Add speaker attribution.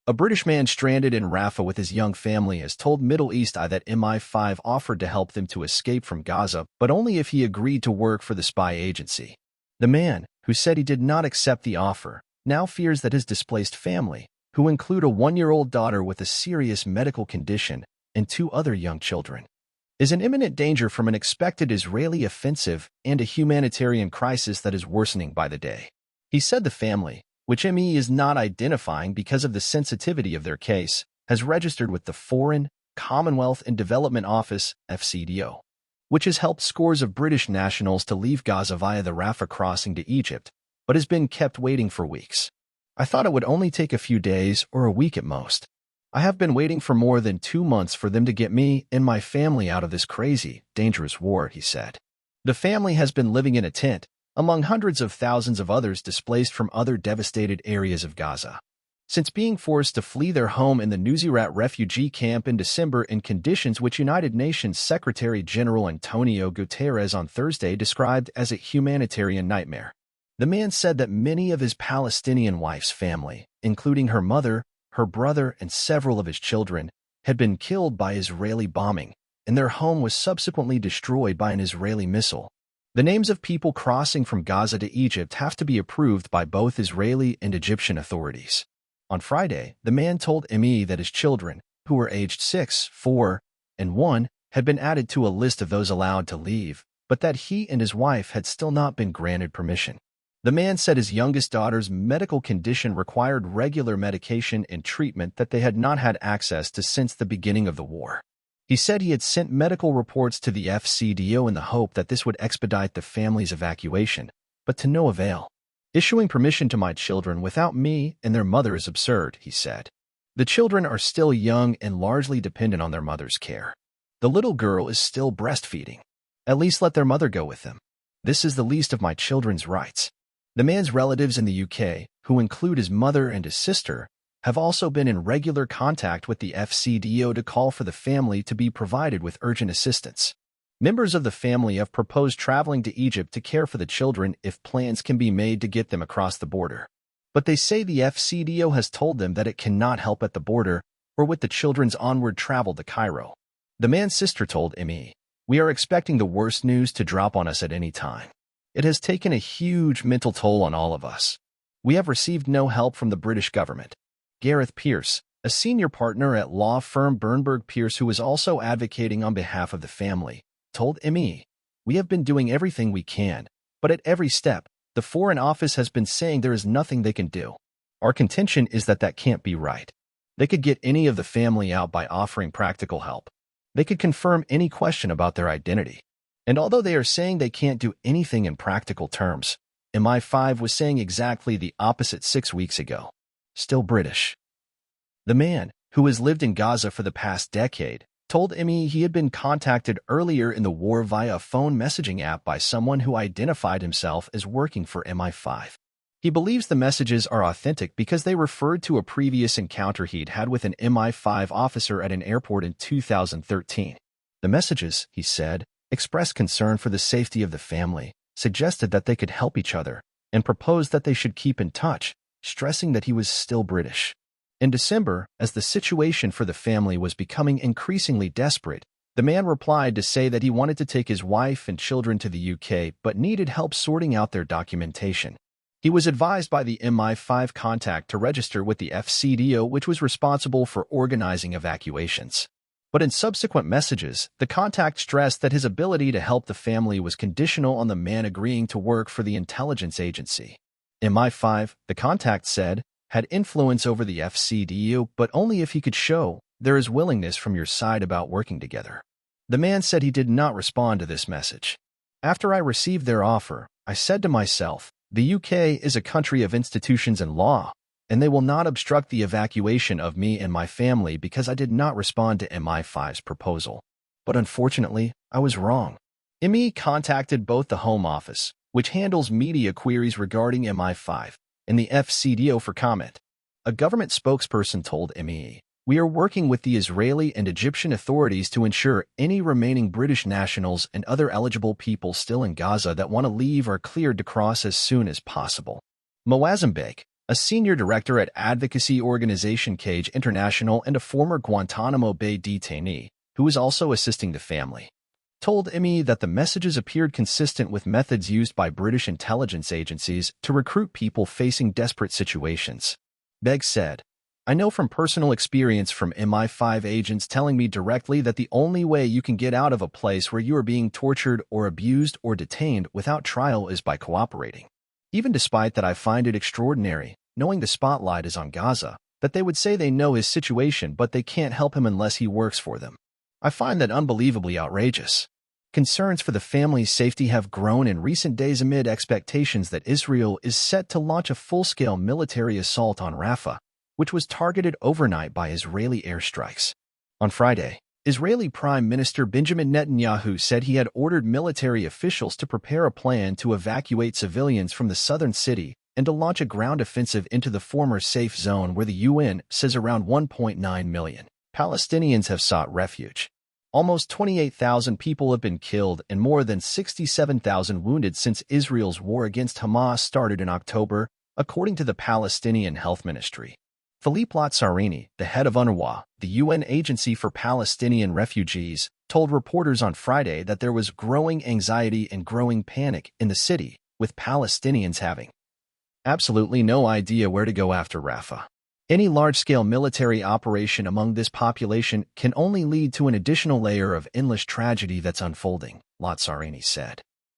Speaker 1: A British man stranded in Rafah with his young family has told Middle East Eye that MI5 offered to help them to escape from Gaza, but only if he agreed to work for the spy agency. The man, who said he did not accept the offer, now fears that his displaced family, who include a 1-year-old daughter with a serious medical condition and 2 other young children, is in imminent danger from an expected Israeli offensive and a humanitarian crisis that is worsening by the day. He said the family, which ME is not identifying because of the sensitivity of their case, has registered with the Foreign, Commonwealth and Development Office, FCDO, which has helped scores of British nationals to leave Gaza via the Rafah crossing to Egypt, but has been kept waiting for weeks. I thought it would only take a few days or a week at most. I have been waiting for more than 2 months for them to get me and my family out of this crazy, dangerous war, he said. The family has been living in a tent, among hundreds of thousands of others displaced from other devastated areas of Gaza. Since being forced to flee their home in the Nuseirat refugee camp in December in conditions which United Nations Secretary-General Antonio Guterres on Thursday described as a humanitarian nightmare. The man said that many of his Palestinian wife's family, including her mother, her brother, and several of his children, had been killed by Israeli bombing, and their home was subsequently destroyed by an Israeli missile. The names of people crossing from Gaza to Egypt have to be approved by both Israeli and Egyptian authorities. On Friday, the man told ME that his children, who were aged 6, 4, and 1, had been added to a list of those allowed to leave, but that he and his wife had still not been granted permission. The man said his youngest daughter's medical condition required regular medication and treatment that they had not had access to since the beginning of the war. He said he had sent medical reports to the FCDO in the hope that this would expedite the family's evacuation, but to no avail. Issuing permission to my children without me and their mother is absurd, he said. The children are still young and largely dependent on their mother's care. The little girl is still breastfeeding. At least let their mother go with them. This is the least of my children's rights. The man's relatives in the UK, who include his mother and his sister, have also been in regular contact with the FCDO to call for the family to be provided with urgent assistance. Members of the family have proposed traveling to Egypt to care for the children if plans can be made to get them across the border. But they say the FCDO has told them that it cannot help at the border or with the children's onward travel to Cairo. The man's sister told ME, "We are expecting the worst news to drop on us at any time. It has taken a huge mental toll on all of us. We have received no help from the British government." Gareth Pierce, a senior partner at law firm Bernberg Pierce who is also advocating on behalf of the family, told ME, "We have been doing everything we can, but at every step, the Foreign Office has been saying there is nothing they can do. Our contention is that can't be right. They could get any of the family out by offering practical help. They could confirm any question about their identity. And although they are saying they can't do anything in practical terms, MI5 was saying exactly the opposite 6 weeks ago. Still British." The man, who has lived in Gaza for the past decade, told ME he had been contacted earlier in the war via a phone messaging app by someone who identified himself as working for MI5. He believes the messages are authentic because they referred to a previous encounter he'd had with an MI5 officer at an airport in 2013. The messages, he said, expressed concern for the safety of the family, suggested that they could help each other, and proposed that they should keep in touch, stressing that he was still British. In December, as the situation for the family was becoming increasingly desperate, the man replied to say that he wanted to take his wife and children to the UK but needed help sorting out their documentation. He was advised by the MI5 contact to register with the FCDO, which was responsible for organizing evacuations. But in subsequent messages, the contact stressed that his ability to help the family was conditional on the man agreeing to work for the intelligence agency. MI5, the contact said, had influence over the FCDO, but only if he could show there is willingness from your side about working together. The man said he did not respond to this message. "After I received their offer, I said to myself, the UK is a country of institutions and law, and they will not obstruct the evacuation of me and my family because I did not respond to MI5's proposal. But unfortunately, I was wrong." ME contacted both the Home Office, which handles media queries regarding MI5, and the FCDO for comment. A government spokesperson told ME, "We are working with the Israeli and Egyptian authorities to ensure any remaining British nationals and other eligible people still in Gaza that want to leave are cleared to cross as soon as possible." Mozambique, a senior director at advocacy organization Cage International and a former Guantanamo Bay detainee, who was also assisting the family, told ME that the messages appeared consistent with methods used by British intelligence agencies to recruit people facing desperate situations. Begg said, "I know from personal experience from MI5 agents telling me directly that the only way you can get out of a place where you are being tortured or abused or detained without trial is by cooperating. Even despite that, I find it extraordinary, knowing the spotlight is on Gaza, that they would say they know his situation but they can't help him unless he works for them. I find that unbelievably outrageous." Concerns for the family's safety have grown in recent days amid expectations that Israel is set to launch a full-scale military assault on Rafah, which was targeted overnight by Israeli airstrikes. On Friday, Israeli Prime Minister Benjamin Netanyahu said he had ordered military officials to prepare a plan to evacuate civilians from the southern city and to launch a ground offensive into the former safe zone where the UN says around 1.9 million Palestinians have sought refuge. Almost 28,000 people have been killed and more than 67,000 wounded since Israel's war against Hamas started in October, according to the Palestinian Health Ministry. Philippe Lazzarini, the head of UNRWA, the UN Agency for Palestinian Refugees, told reporters on Friday that there was growing anxiety and growing panic in the city, with Palestinians having absolutely no idea where to go after Rafah. Any large-scale military operation among this population can only lead to an additional layer of endless tragedy that's unfolding, Lazzarini said.